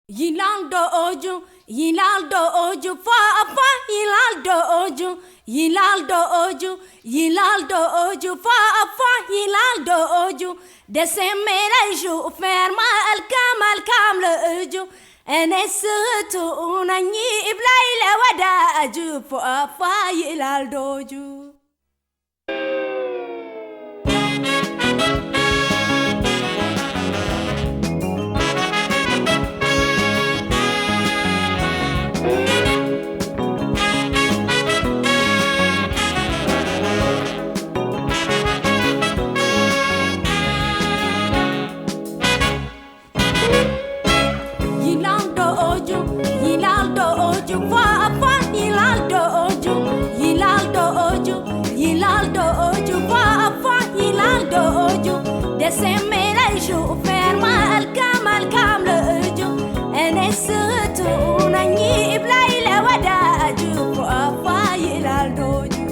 Yilando oju, fa yilando oju, fa yilando oju. Desemera ju ferma al kam le oju. Enesutu unanyi iblaile wada aju fa yilando oju. Desemera ju ferma al kam le oju. Enesutu unanyi iblaile wada aju fa yilando oju.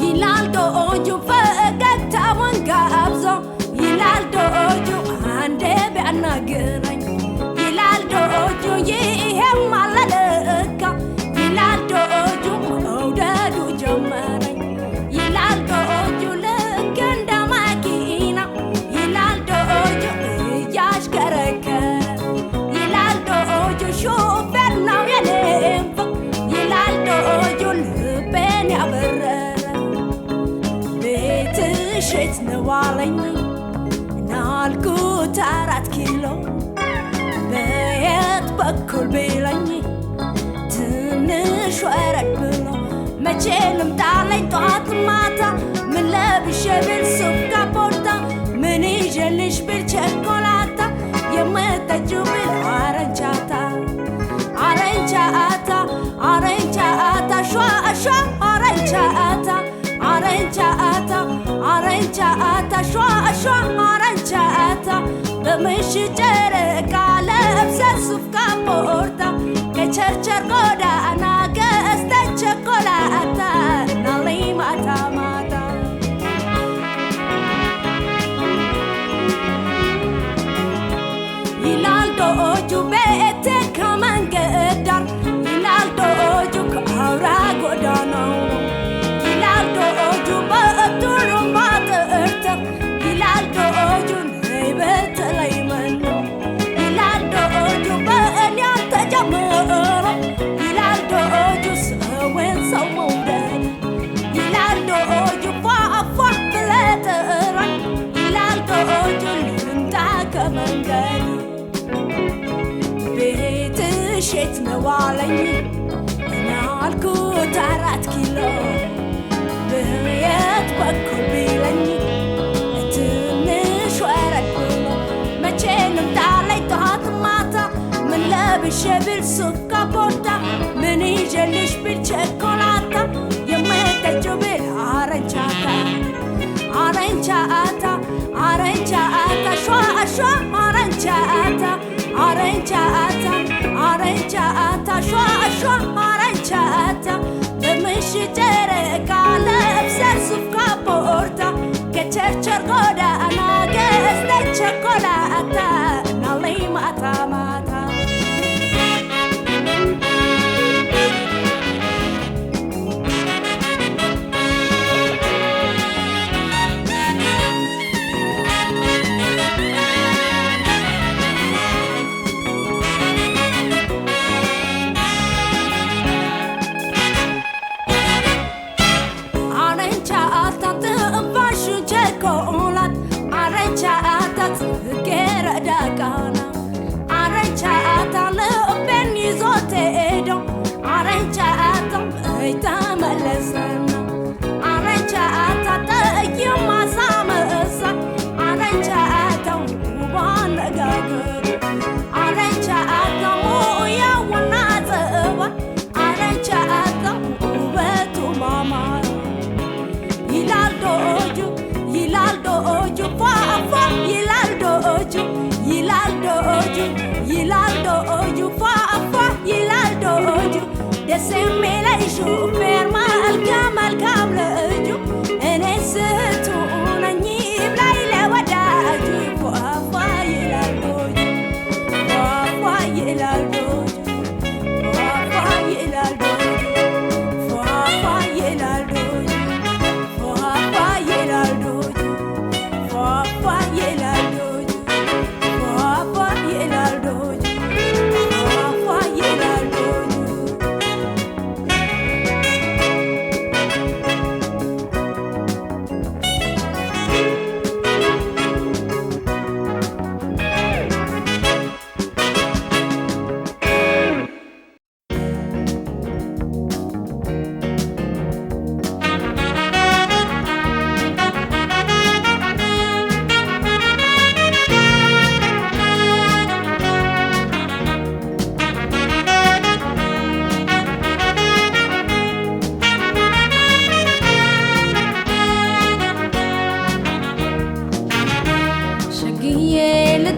Yilando oju fagata wanga abzo. Yilando oju ande be anageran. Yilando oju yehem malaleka. Yilando oju mawdadu jamaran. Yilando oju legenda makina. Yilando oju yashkaraka. Yilando oju shofer now yalemfa. Yilando oju lben yabarra. Betishit nawalani. Nalkut 4 kilo. Bayat bakul belani. ትንሽ ወረድ ብሎ መቼ ልምጣ ላይ ጠዋት ማታ ምን ለብሼ ብል ሱፍ ካፖርታ ምን ይዤልሽ ብል ቸኮላታ የምጠጪው ብል አረንቻታ አረንቻታ አረንቻታ ሸዋ ሸዋ አረንቻታ አረንቻታ አረንቻታ ሸዋ ሸዋ አረንቻታ በምሽት ጨረቃ ለብሰ ሱፍ ካፖርታ ከቸርቸር ጎዳና ገዝተ ቸኮላታ ናለኝ ማታ ማታ ይላል ዶጁ ቤቴ ከመንገድ ዳር ይላል ዶጁ ከአውራ ጎዳናው ይላል ዶጁ በጥሩምባ ጥርጥር ይላል ዶጁ ነይ በተለይ መኖ ይላል ዶጁ በእኔ አልተጀመረ ይላል ዶጁ ሰውን ሰው መውደድ ይላል ዶጁ ፏፏ ብለህ ጥራኝ ይላል ዶጁ ልምጣ ከመንገድ ቤትሽ የት ነው አለኝ እኔ አልኩት 4 ኪሎ በየት በኩል ቢለኝ ትንሽ ወረድ ብሎ መቼ ልምጣ ላይ ጠዋት ማታ ምን ለብሼ ብል ሱፍ ካፖርታ ምን ይዤልሽ ብል ቸኮላታ የምጠጪው ብል አረንቻታ አረንቻታ አረንቻታ ሸዋ ሸዋ አረንቻታ አረንቻታ አረንቻታ ሸዋ ሸዋ አረንቻታ በምሽት ጨረቃ ለብሰ ሱፍ ካፖርታ ከቸርቸር ጎዳና ገዝተ ቸኮላታ ናለኝ ማታ ማታ አረንቻታ ጽጌረዳ ቃና አረንቻታ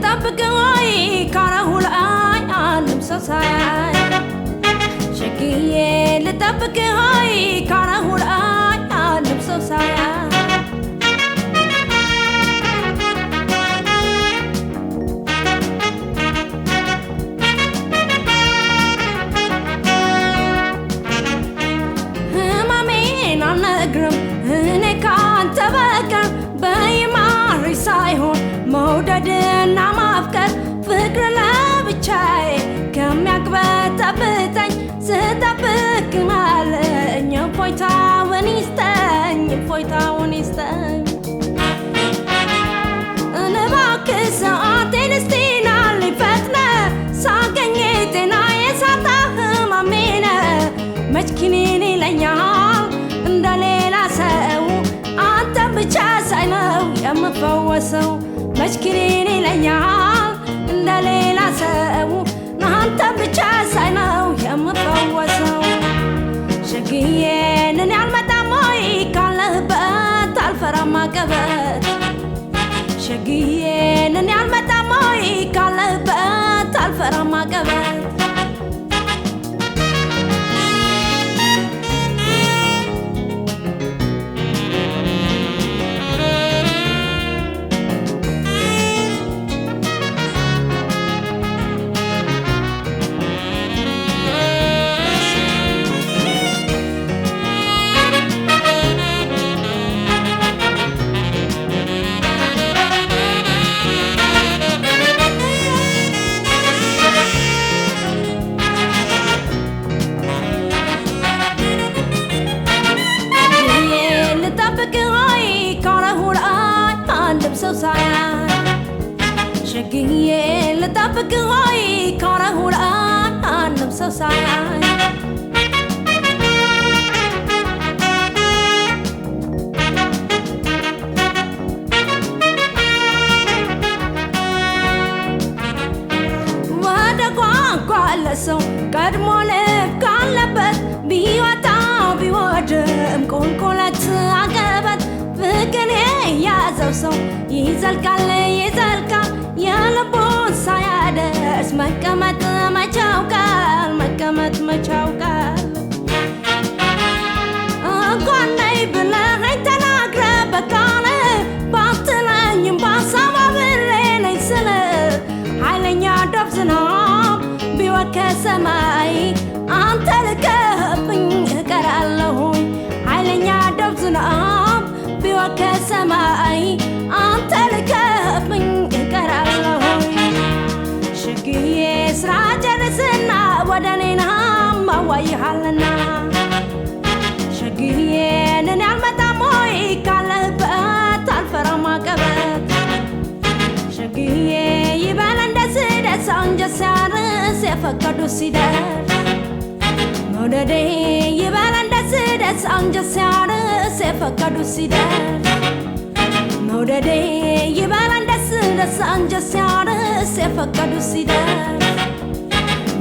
لطبقي كارهول عالم سوساي شقية لطبقي كارهول عالم سوساي موددنا مافكر فكر لا بتشاي كم يقبت أبتاي ستبك مالني فويتا ونستاي أنا باك ساعتين استينا اللي فتنا ساقنيتنا يساطا مامينا مجكنيني لنيال انداليلا ساو أنت بتشاسي لو يا مفوسو مشكليني لنيال انداليلا ساو أنت بتشاسي لو يا مفوسو شقيين نني المداموي كان لهبات الفرما قبت شقيين نني المداموي كان لهبات الفرما قبت شقية لطبقي كارهول عالم سوساي لسو قدمو لب كان لبت بيواتا بيوادم كون كولت عقبت فكني يا زوسو يزلقال يا لبون سايادس مكمت ما تشاوكال قوني بلا غيتنا قربكالي باطلا ينبا سوا بالليل يسلب حاليا دبزنا كسماي أنت لكبني كرالهوي علينا دبزنا بوكسماي أنت لكبني كرالهوي شقي سراج رسنا ودنينا ما ويحلنا شقي نعمة موي كالبات الفرما قبت شقي يبان دس أنجا سار سيفكدو سيدر موددي يبان دس أنجا سار سيفكدو سيدر موددي يبان دس أنجا سار سيفكدو سيدر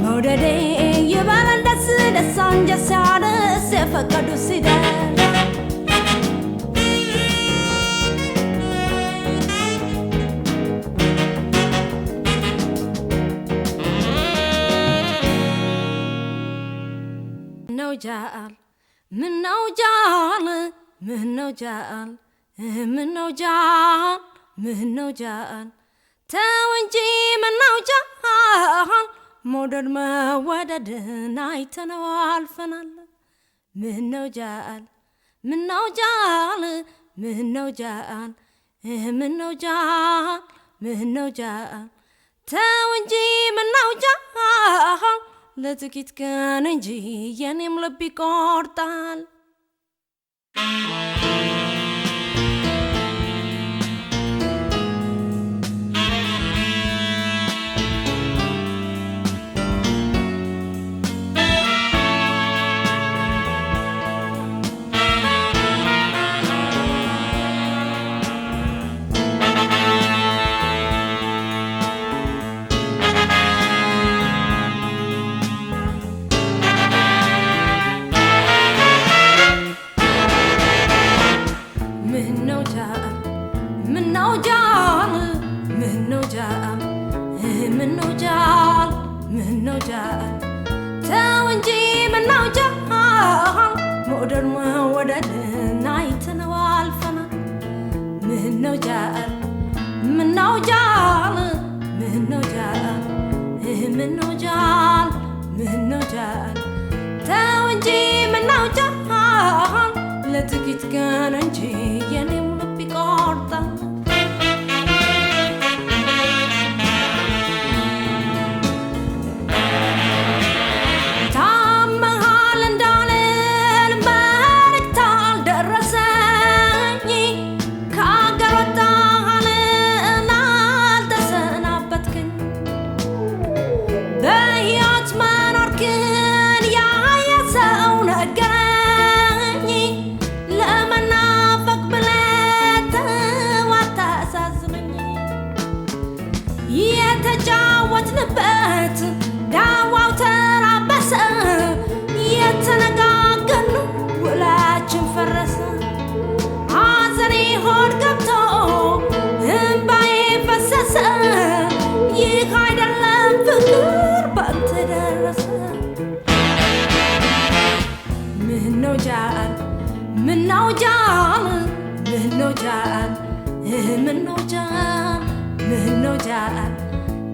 موددي يبان دس أنجا سار سيفكدو سيدر جال منو جال تاونجي منو جال مودر ما ودد نايتنا والفنال منو جال تاونجي منو جال لتكيت كان نجي يعني ملبي كورتال منو جال ምነው ጃል ተው እንጂ ምነው ጃል ሞደር መወደድን አይተነው አልፈናል ምነው ጃል ምነው ጃል ተው እንጂ ምነው ጃል ለጥቂት ቀን እንጂ የኔም ልብ ይቆርጣል የተጫወትንበት ዳዋው ተራበሰ የተነጋገን ውላችን ፈረሰ ሐዘኔ ሆድ ገብቶ እንባዬ ፈሰሰ ይህ አይደለም ፍቅር ባንተ ደረሰ ምነው ጃል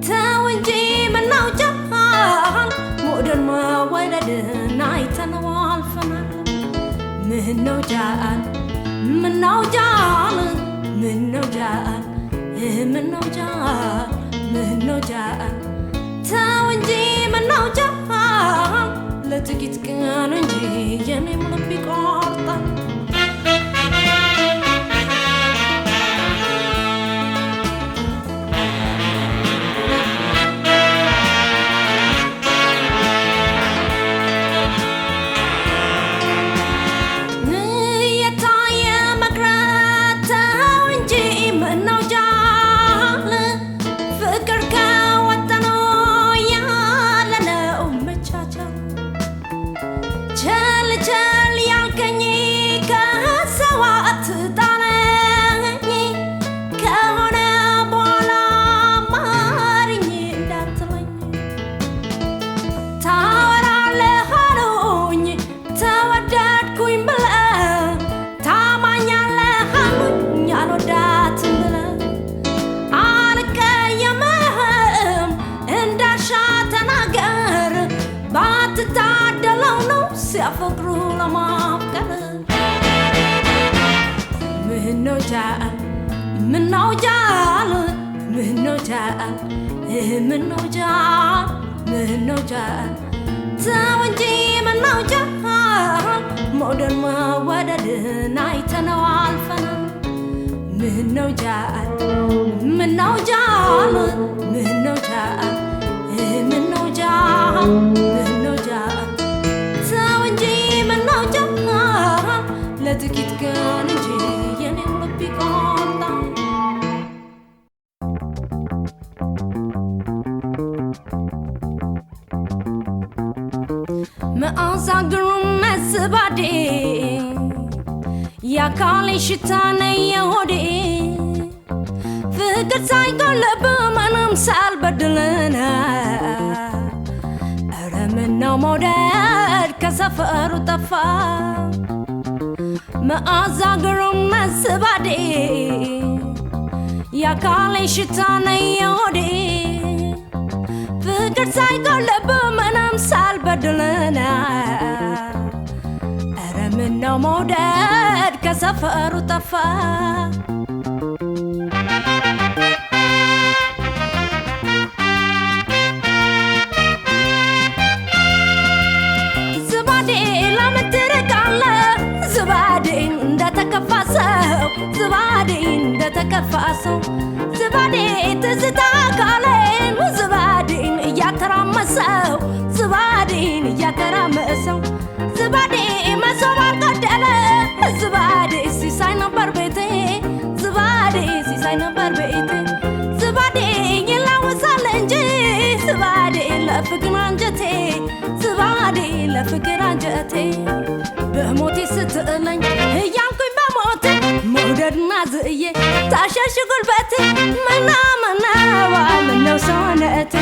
ተው እንጂ ምነው ጃል ሞደር መወደድን አይተነው አልፈናል ምነው ጃል ተው እንጂ ምነው ጃል ለጥቂት ቀን እንጂ የኔም ልብ ይቆርጣል ሲያፈቅሩ ለማፍቀር ምነው ጃል ተው እንጂ ምነው ጃል ሞደር መወደድን አይተነው አልፈናል ምነው ጃል ተው እንጂ ምነው ጃል ለጥቂት ቀን እንጂ የኔም ልብ ይቆርጣል መዓዛ ግሩም መስባዴ ያካሌ ሽታ ነው የሆዴ ፍቅር ሳይጎልብ ምንም ሳልበድልና ኧረ ምነው መውደድ ከሰፈሩ ጠፋ መዓዛ ግሩም መስባዴ ያካሌ ሽታ ነው የሆዴ ፍቅር ሳይጎልብ ምንም ሳልበድልና ኧረ ምነው መውደድ ከሰፈሩ ጠፋ ዝባዴ ለምን ትርቃለህ ዝባዴ እንደተከፋ ሰው ዝባዴ ትዝታ ካሌን ዝባዴን እያተራመሰው ዝባዴ መሶብ አልቀደለ ዝባዴ ሲሳይ ነበር ቤቴ ዝባዴ ይላወሳል እንጂ ዝባዴ ለፍቅር አንጀቴ በሞቴ ስትለኝ እያልኩኝ በሞቴ መውደድና ዝእዬ ታሸሽ ጉልበቴ ምነው ሰውነቴ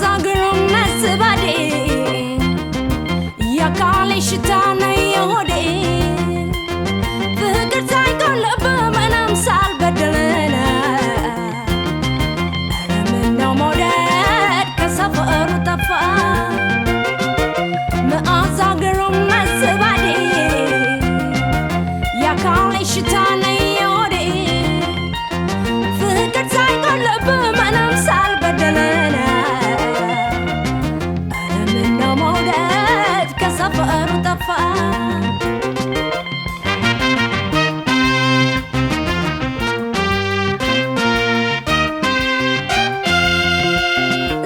መአዛግሩም መስባዴ ያካሌ ሽታና የሆዴ ፍቅር ሳይቆልብ ምንም ሳልበደልና ምነው መውደድ ከሰፈሩ ጠፋ መአዛግሩም መስባዴ ያካሌ ሽታና የሆዴ ፍቅር ሳይቆልብ ምንም ሳልበደልና ምነው መውደድ ከሰፈሩ ጠፋ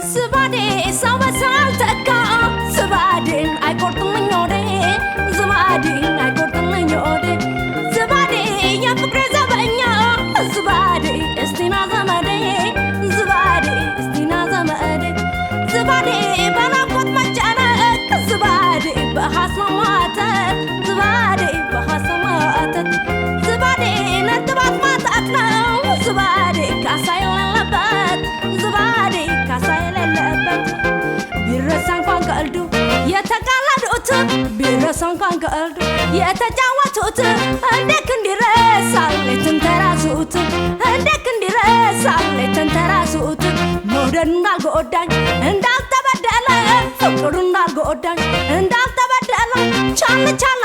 ዝባዴ ሰው በሳል ተካ ዝባዴን አይቆርጥልኝ ሆዴ ዝባዴን አይቆርጥልኝ ሆዴ ዝባዴ የፍቅሬ ዘበኛ ዝባዴ እስቲና ዘመዴ ዝባዴ እስቲና ዘመዴ ዝባዴ በናፍቆት መጨነቅ ዝባዴ በሐሳብ ማተት ዝባዴ በሐሳብ ማተት ዝባዴ ነጥባት ማጣት ነው ዝባዴ ካሳ የሌለበት ዝባዴ ካሳ የሌለበት ቢረሳ እንኳን ቀልዱ የተቃለዱት ቢረሳ እንኳን ቀልዱ የተጫወቱት እንዴት እንዲረሳል የተንተራሱት እንዴት እንዲረሳል የተንተራሱት መውደድ እንዳልጎዳኝ እንዳልተበደለ ፍቅሩ እንዳልጎዳኝ እንዳልተበደለ ቻል ቻል